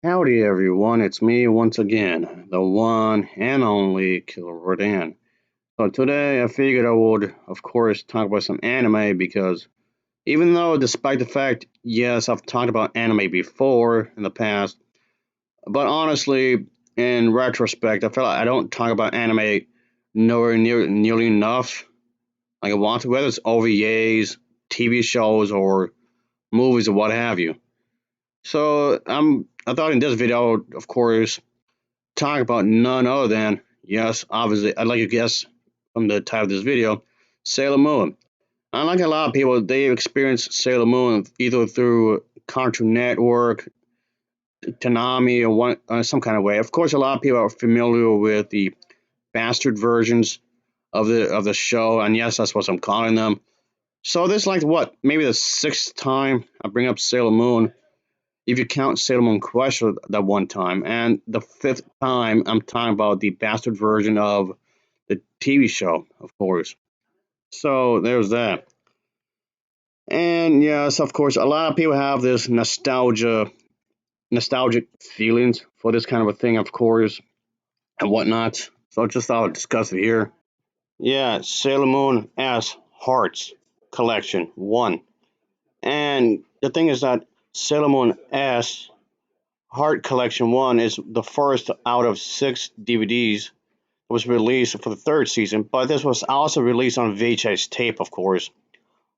Howdy everyone, it's me once again, the one and only Killer Rodan. So today I figured I would, of course, talk about some anime because even though, despite the fact, yes, I've talked about anime before in the past, but honestly, in retrospect, I feel like I don't talk about anime nowhere nearly enough. Like I want to, whether it's OVAs, TV shows, or movies or what have you. So I thought in this video, of course, talk about none other than, yes, obviously, I'd like to guess from the title of this video, Sailor Moon. Unlike a lot of people, they experienced Sailor Moon either through Cartoon Network, Tanami, or some kind of way. Of course, a lot of people are familiar with the bastard versions of the show, and yes, that's what I'm calling them. So this is like what, maybe the sixth time I bring up Sailor Moon, if you count Sailor Moon Crush that one time, and the fifth time I'm talking about the bastard version of the TV show, of course. So there's that. And yes, of course, a lot of people have this nostalgic feelings for this kind of a thing, of course, and whatnot. So just thought I'd discuss it here. Yeah, Sailor Moon S Hearts Collection 1. And the thing is that Sailor Moon S Heart Collection 1 is the first out of 6 DVDs that was released for the third season, but this was also released on VHS tape, of course.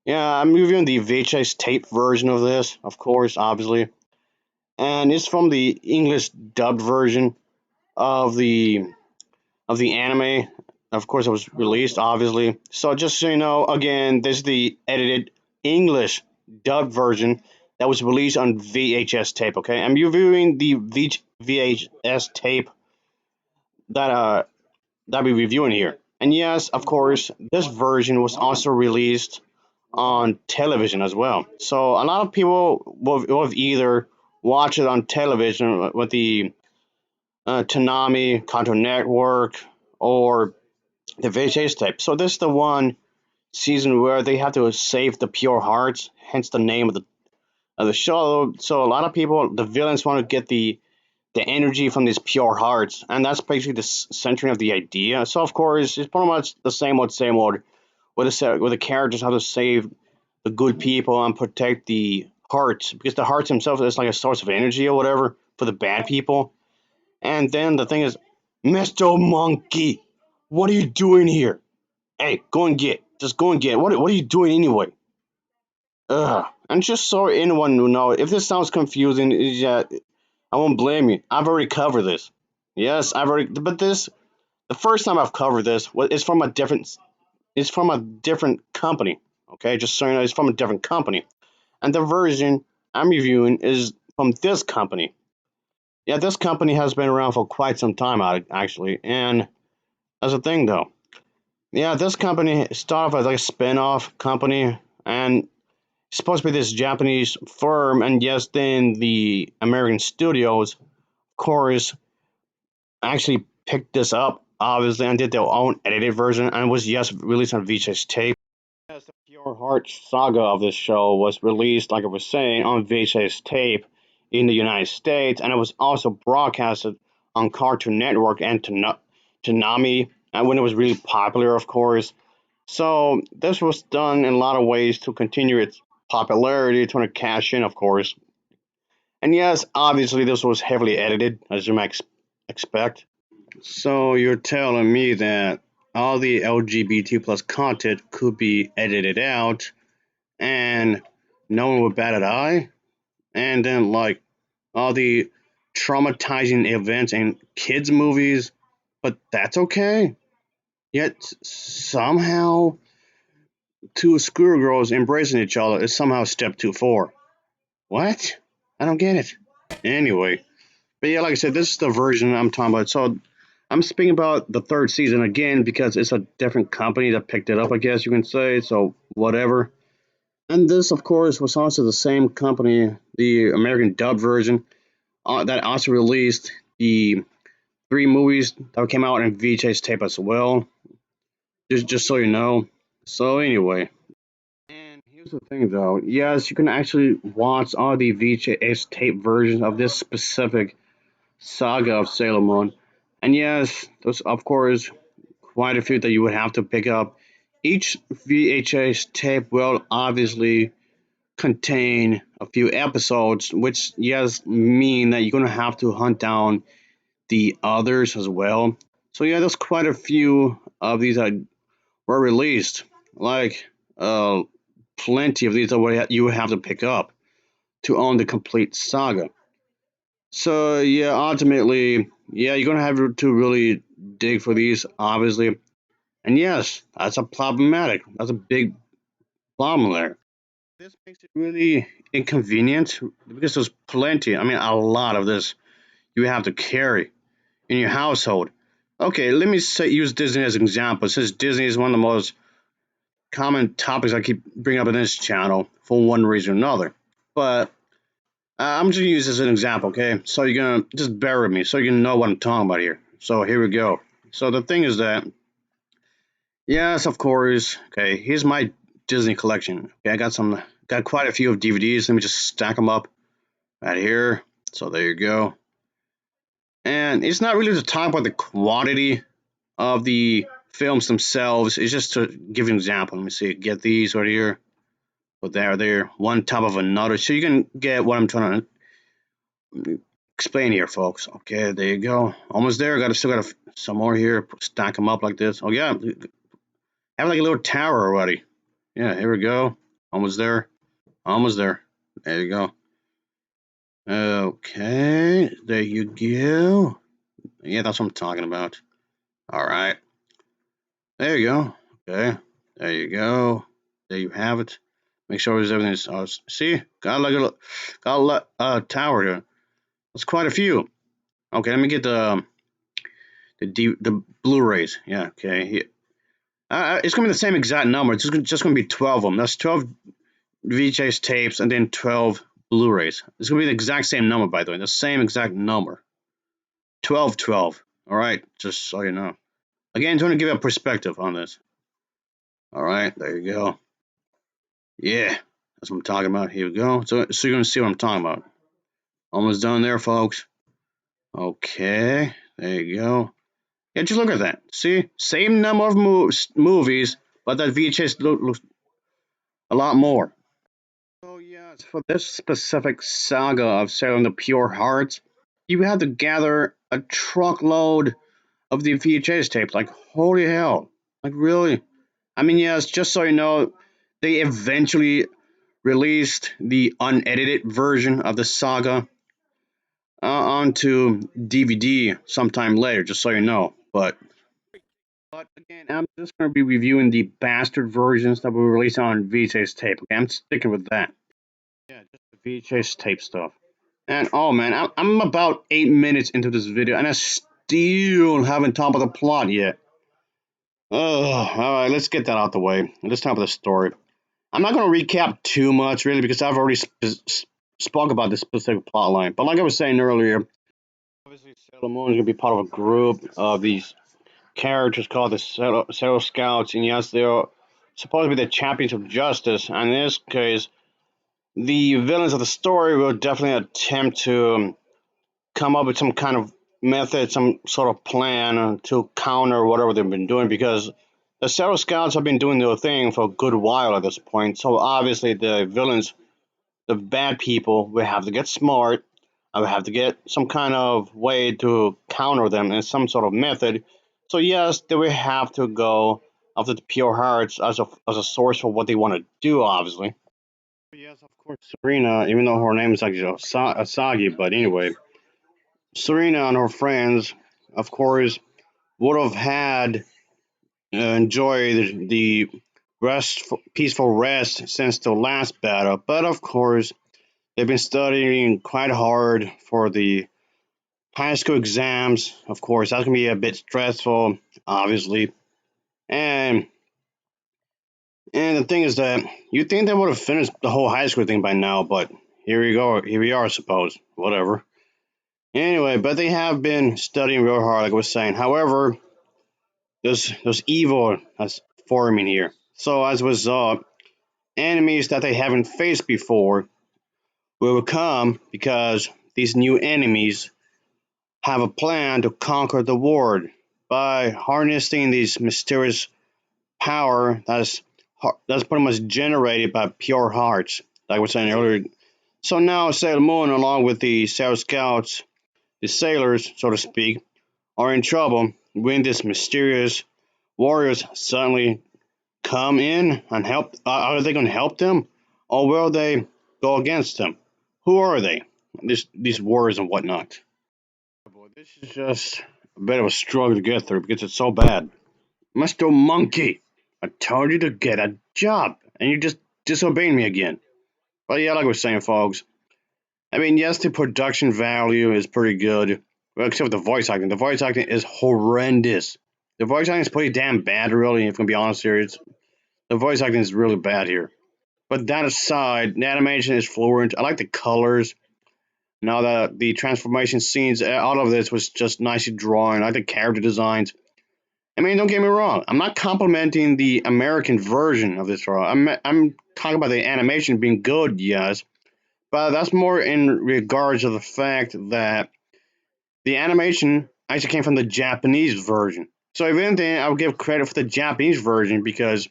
Yeah, I'm reviewing the VHS tape version of this, of course, obviously. And it's from the English dubbed version of the anime. Of course, it was released, obviously. So just so you know, again, this is the edited English dubbed version that was released on VHS tape. Okay, I'm reviewing the VHS tape that that we're reviewing here. And yes, of course, this version was also released on television as well. So a lot of people will have either watched it on television with the Tanami, Cartoon Network, or the VHS tape. So this is the one season where they have to save the pure hearts, hence the name of the show. So a lot of people, the villains, want to get the energy from these pure hearts, and that's basically the centering of the idea. So of course, it's pretty much the same old, where the characters have to save the good people and protect the hearts, because the hearts themselves is like a source of energy or whatever for the bad people. And then the thing is, Mr. Monkey, what are you doing here? Hey, just go and get. What are you doing anyway? Ugh. And just so anyone will know, if this sounds confusing, yeah, I won't blame you. I've already covered this. Yes, but the first time I've covered this is from a different company. Okay, just so you know, it's from a different company, and the version I'm reviewing is from this company. Yeah, this company has been around for quite some time, actually, and that's the thing, though. Yeah, this company started off as like a spin-off company, and it's supposed to be this Japanese firm, and yes, then the American studios, of course, actually picked this up, obviously, and did their own edited version, and was, yes, released on VHS tape. Yes, the Pure Heart saga of this show was released, like I was saying, on VHS tape in the United States, and it was also broadcasted on Cartoon Network and Toonami, and when it was really popular, of course. So this was done in a lot of ways to continue its popularity, trying to cash in, of course. And yes, obviously, this was heavily edited, as you might expect. So you're telling me that all the LGBT plus content could be edited out and no one would bat an eye? And then, like, all the traumatizing events in kids' movies, but that's okay? Yet somehow two schoolgirls embracing each other is somehow step too far. What? I don't get it. Anyway, but yeah, like I said, this is the version I'm talking about. So I'm speaking about the third season again because it's a different company that picked it up, I guess you can say. So whatever. And this, of course, was also the same company, the American dub version, that also released the 3 movies that came out in VHS tape as well. Just so you know. So anyway, and Here's the thing, though. Yes, you can actually watch all the VHS tape versions of this specific saga of Sailor Moon, and yes, there's of course quite a few that you would have to pick up. Each VHS tape will obviously contain a few episodes, which yes mean that you're gonna have to hunt down the others as well. So yeah, there's quite a few of these that were released, like uh, plenty of these that you would have to pick up to own the complete saga. So yeah, ultimately, yeah, you're gonna have to really dig for these, obviously. And yes, that's a problematic. That's a big problem there. This makes it really inconvenient because there's plenty. I mean, a lot of this you have to carry in your household. Okay, let me say, use Disney as an example, since Disney is one of the most common topics I keep bringing up in this channel for one reason or another. But I'm just gonna use this as an example, okay? So you're gonna just bear with me, so you know what I'm talking about here. So here we go. So the thing is that, yes, of course. Okay, here's my Disney collection. Okay, got quite a few of DVDs. Let me just stack them up right here. So there you go. And it's not really to talk about the quantity of the films themselves. It's just to give you an example. Let me see. Get these right here. Put there, one top of another, so you can get what I'm trying to explain here, folks. Okay, there you go. Almost there. Still got some more here. Stack them up like this. Oh yeah, have like a little tower already. Yeah, here we go. Almost there. Almost there. There you go. Okay, there you go. Yeah, that's what I'm talking about. All right. There you go. Okay. There you go. There you have it. Make sure there's everything's. See, got a tower here. That's quite a few. Okay, let me get the Blu-rays. Yeah. Okay. It's gonna be the same exact number. It's just gonna be 12 of them. That's 12 VHS tapes and then 12 Blu-rays. It's gonna be the exact same number, by the way. The same exact number. 12, 12. All right. Just so you know. Again, trying to give you a perspective on this. All right. There you go. Yeah, that's what I'm talking about. Here we go. So you're gonna see what I'm talking about. Almost done there, folks. Okay, there you go. Yeah, just look at that. See, same number of movies, but that VHS looks a lot more. So yes, for this specific saga of selling the pure hearts, you had to gather a truckload of the VHS tapes. Like holy hell! Like really? I mean, yes. Just so you know, they eventually released the unedited version of the saga onto DVD sometime later, just so you know. But again, I'm just going to be reviewing the bastard versions that were released on VHS tape. Okay, I'm sticking with that. Yeah, just the VHS tape stuff. And oh man, I'm about 8 minutes into this video, and I still haven't talked about the plot yet. All right, let's get that out the way. Let's talk about the story. I'm not going to recap too much, really, because I've already spoke about this specific plot line. But like I was saying earlier, obviously Sailor Moon is going to be part of a group of these characters called the Sailor Scouts, and yes, they're supposed to be the champions of justice. And in this case, the villains of the story will definitely attempt to come up with some kind of method, some sort of plan to counter whatever they've been doing, because the Sailor Scouts have been doing their thing for a good while at this point. So obviously, the villains, the bad people, will have to get smart. I will have to get some kind of way to counter them in some sort of method. So yes, they will have to go after the pure hearts as a source for what they want to do. Obviously, yes, of course, Serena, even though her name is like Asagi, but anyway, Serena and her friends, of course, would have had enjoyed the peaceful rest since the last battle, but of course, they've been studying quite hard for the high school exams. Of course, that's gonna be a bit stressful, obviously. And and the thing is that you think they would have finished the whole high school thing by now, but here we go. Here we are, I suppose. Whatever. Anyway, but they have been studying real hard, like I was saying. However, there's evil that's forming here. So as a result, enemies that they haven't faced before will come because these new enemies have a plan to conquer the world by harnessing these mysterious power that's pretty much generated by pure hearts, like I was saying earlier. So now Sailor Moon, along with the Sailor Scouts, the sailors, so to speak, are in trouble when these mysterious warriors suddenly come in and help. Are they going to help them, or will they go against them? Who are they? These warriors and whatnot. Boy, this is just a bit of a struggle to get through because it's so bad. Mr. Monkey, I told you to get a job, and you just disobeyed me again. But yeah, like I was saying, folks, I mean, yes, the production value is pretty good, well, except for the voice acting. The voice acting is horrendous. The voice acting is pretty damn bad, really, if I'm going to be honest here. The voice acting is really bad here. But that aside, the animation is fluent. I like the colors. Now that the transformation scenes, all of this was just nicely drawn. I like the character designs. I mean, don't get me wrong. I'm not complimenting the American version of this draw. I'm talking about the animation being good, yes, but that's more in regards to the fact that the animation actually came from the Japanese version. So if anything, I would give credit for the Japanese version because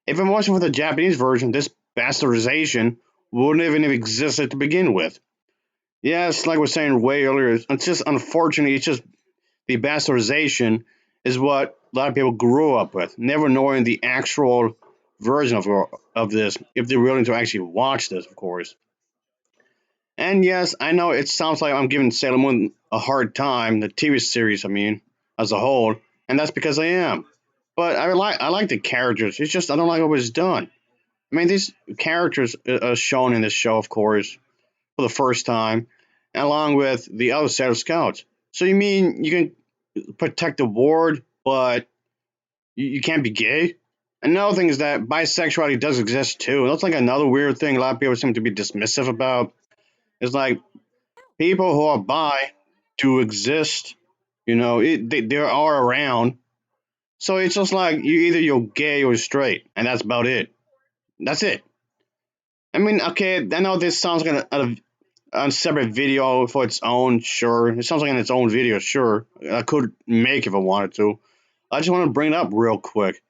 if it wasn't for the Japanese version, this bastardization wouldn't even have existed to begin with. Yes, like I was saying way earlier, it's just unfortunately, it's just the bastardization is what a lot of people grew up with, never knowing the actual version of this, if they're willing to actually watch this, of course. And yes, I know it sounds like I'm giving Sailor Moon a hard time, the TV series, I mean, as a whole, and that's because I am. But I like the characters. It's just I don't like what was done. I mean, these characters are shown in this show, of course, for the first time, along with the other set of scouts. So you mean you can protect the ward, but you can't be gay? Another thing is that bisexuality does exist too. That's like another weird thing a lot of people seem to be dismissive about. It's like people who are bi do exist. They are around. So it's just like you're gay or straight, and that's about it. That's it. I mean, okay, I know this sounds like a separate video for its own, sure. It sounds like in its own video, sure. I could make if I wanted to. I just want to bring it up real quick.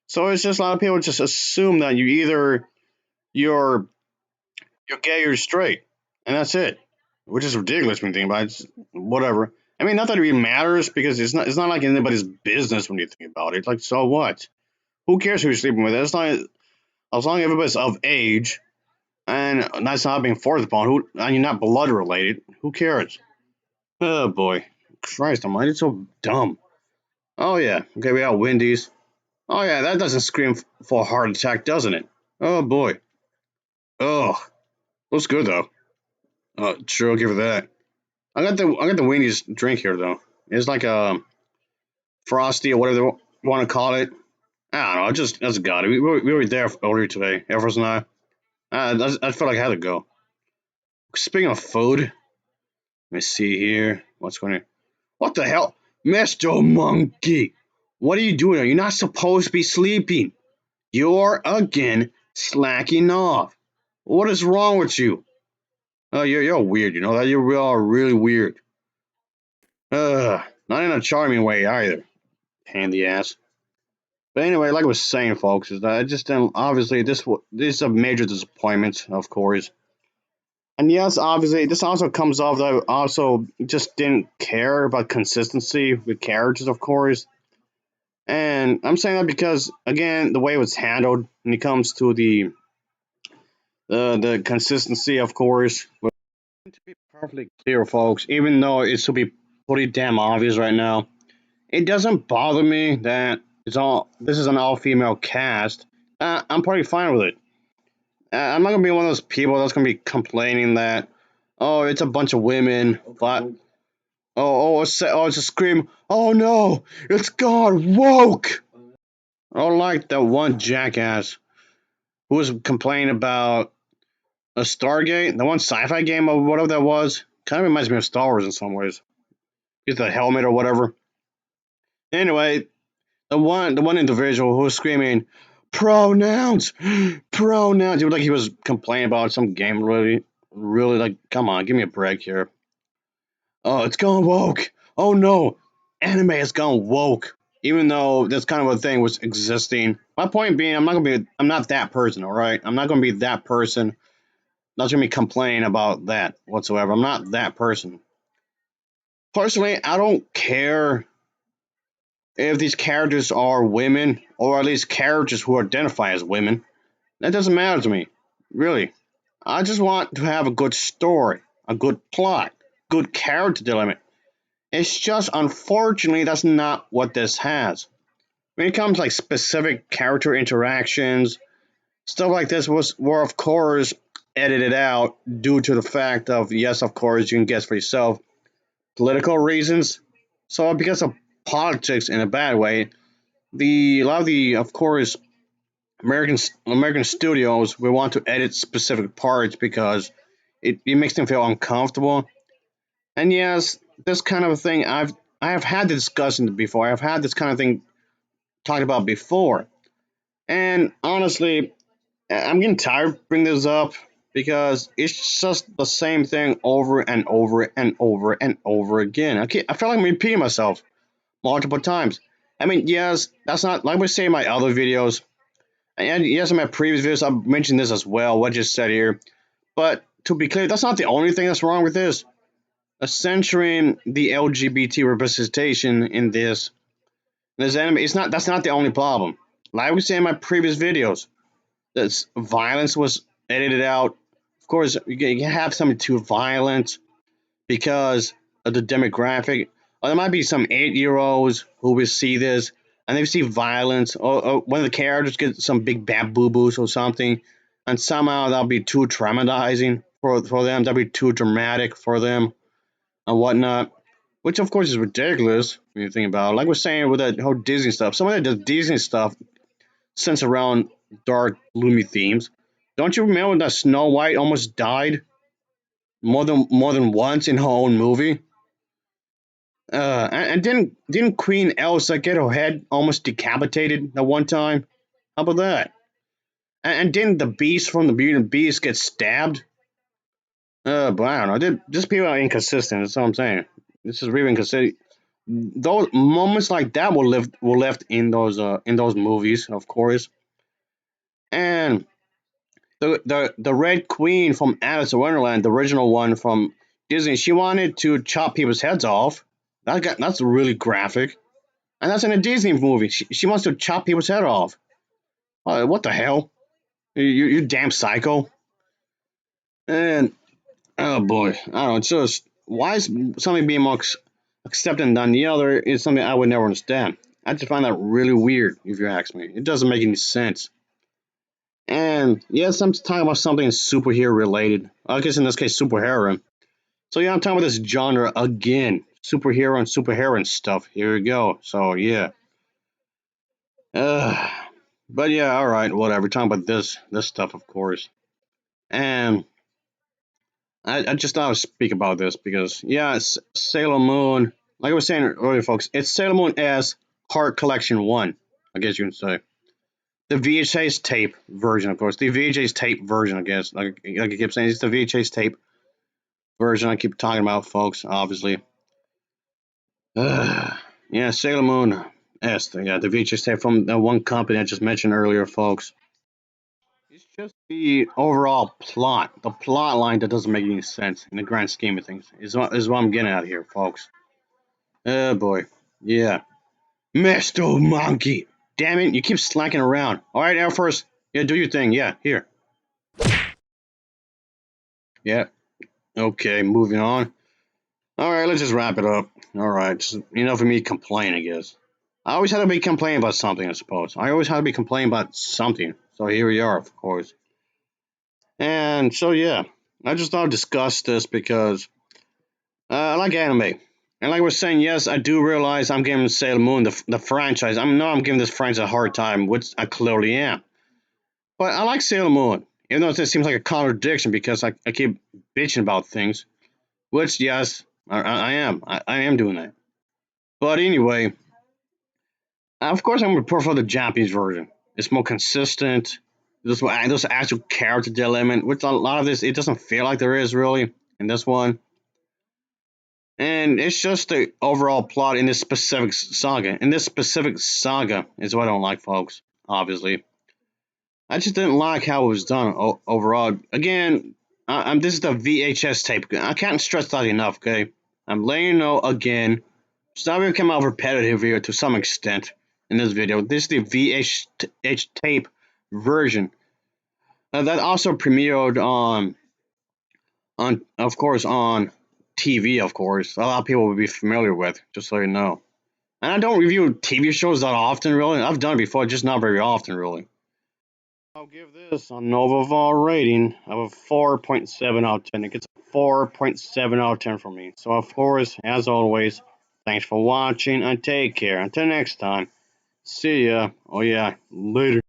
So it's just a lot of people just assume that you're you're gay or straight, and that's it, which is ridiculous when you think about it. It's whatever. I mean, not that it really matters because it's not like anybody's business when you think about it. Like, so what? Who cares who you're sleeping with? It's not as long as everybody's of age and that's not being forced upon. And you're not blood related. Who cares? Oh boy, Christ Almighty, it's so dumb. Oh yeah, okay, we got Wendy's. Oh yeah, that doesn't scream for a heart attack, doesn't it? Oh boy. Oh, looks good though. Sure, I'll give it that. I got the Wendy's drink here though. It's like a frosty or whatever you want to call it. I don't know. I just got it. We were there earlier today, Everest and I. I felt like I had to go. Speaking of food, let me see here. What's going on? What the hell? Mr. Monkey! What are you doing? Are you not supposed to be sleeping? You're again slacking off. What is wrong with you? Oh, you're weird, you know that? You are really weird. Not in a charming way either. Pain in the ass. But anyway, like I was saying, folks, is that I just didn't, obviously this is a major disappointment, of course. And yes, obviously, this also comes off that I also just didn't care about consistency with characters, of course. And I'm saying that because, again, the way it was handled when it comes to the consistency, of course. But to be perfectly clear, folks, even though it should be pretty damn obvious right now, it doesn't bother me that this is an all female cast. I'm pretty fine with it. I'm not gonna be one of those people that's gonna be complaining that oh it's a bunch of women, but it's a scream. Oh no, it's God woke. Or like that one jackass who was complaining about a Stargate, the one sci-fi game or whatever that was. Kind of reminds me of Star Wars in some ways. Get the helmet or whatever. Anyway, the one individual who was screaming, Pronouns, pronouns. It was like he was complaining about some game. Really, really, like, come on, give me a break here. Oh, it's gone woke. Oh no, anime has gone woke. Even though this kind of a thing was existing. My point being, I'm not that person. All right, I'm not gonna be that person. Not gonna be complaining about that whatsoever. I'm not that person. Personally, I don't care if these characters are women or at least characters who identify as women. That doesn't matter to me, really. I just want to have a good story, a good plot, good character development. It's just unfortunately that's not what this has. When it comes to like specific character interactions, stuff like this were of course edited out due to the fact of yes, of course you can guess for yourself, political reasons. So because of politics in a bad way, the a lot of the of course American studios will want to edit specific parts because it makes them feel uncomfortable. And yes, this kind of a thing I have had the discussion before. I've had this kind of thing talked about before. And honestly, I'm getting tired of bringing this up because it's just the same thing over and over and over and over again. I feel like I'm repeating myself multiple times. I mean, yes, that's not like we say in my other videos. And yes, in my previous videos, I've mentioned this as well, what I just said here. But to be clear, that's not the only thing that's wrong with this. Censoring the LGBT representation in this anime, that's not the only problem. Like we say in my previous videos, this violence was edited out. Of course, you can have something too violent because of the demographic. Or there might be some 8-year-olds who will see this and they see violence, or one of the characters gets some big bad boo boos or something, and somehow that'll be too traumatizing for them. That'll be too dramatic for them and whatnot. Which of course is ridiculous when you think about it. Like we're saying with that whole Disney stuff. Some of the Disney stuff centers around dark, gloomy themes. Don't you remember that Snow White almost died more than once in her own movie? And didn't Queen Elsa get her head almost decapitated at one time? How about that? And didn't the Beast from the Beauty and the Beast get stabbed? But I don't know. Just people are inconsistent. That's all I'm saying. This is really inconsistent. Those moments like that were left in those movies, of course. And the Red Queen from Alice in Wonderland, the original one from Disney, she wanted to chop people's heads off. That's really graphic. And that's in a Disney movie. She wants to chop people's head off. What the hell? You damn psycho. And, oh boy. I don't know. It's just, why is something being more accepted than the other is something I would never understand. I just find that really weird, if you ask me. It doesn't make any sense. And yes, I'm talking about something superhero related. I guess in this case, superhero. So yeah, I'm talking about this genre again. Superhero and superheroine stuff. Here we go. So yeah. Uh, but yeah, all right, whatever. Talking about this stuff, of course. And I just thought I would speak about this because yeah, it's Sailor Moon. Like I was saying earlier, folks, it's Sailor Moon S Heart Collection 1. I guess you can say. The VHS tape version, of course. The VHS tape version, I guess. Like I keep saying, it's the VHS tape version I keep talking about, folks, obviously. Yeah, Sailor Moon S. Yeah, the VHS tape from the one company I just mentioned earlier, folks. It's just the overall plot, the plot line that doesn't make any sense in the grand scheme of things. Is what I'm getting at here, folks. Oh boy. Yeah. Mr. Monkey! Damn it, you keep slacking around. Alright, Air Force. Yeah, do your thing. Yeah, here. Yeah. Okay, moving on. Alright, let's just wrap it up. Alright, just enough of me complaining, I guess. I always had to be complaining about something, I suppose. I always had to be complaining about something. So here we are, of course. And so, yeah, I just thought I'd discuss this because I like anime. And like we're saying, yes, I do realize I'm giving Sailor Moon, the franchise. I'm giving this franchise a hard time, which I clearly am. But I like Sailor Moon, even though it seems like a contradiction because I keep bitching about things. Which, yes, I am. I am doing that. But anyway, of course, I'm going to prefer the Japanese version. It's more consistent. There's actual character development, which a lot of this it doesn't feel like there is really in this one. And it's just the overall plot in this specific saga. In this specific saga is what I don't like, folks. Obviously, I just didn't like how it was done overall. Again, this is the VHS tape. I can't stress that enough. Okay, I'm letting you know again. It's not going to come out repetitive here to some extent in this video. This is the VHS tape version that also premiered on of course on TV. Of course, a lot of people would be familiar with. Just so you know. And I don't review TV shows that often, really. I've done it before, just not very often, really. I'll give this a Novaval rating of a 4.7 out of 10. It gets a 4.7 out of 10 from me. So, of course, as always, thanks for watching and take care. Until next time, see ya. Oh, yeah, later.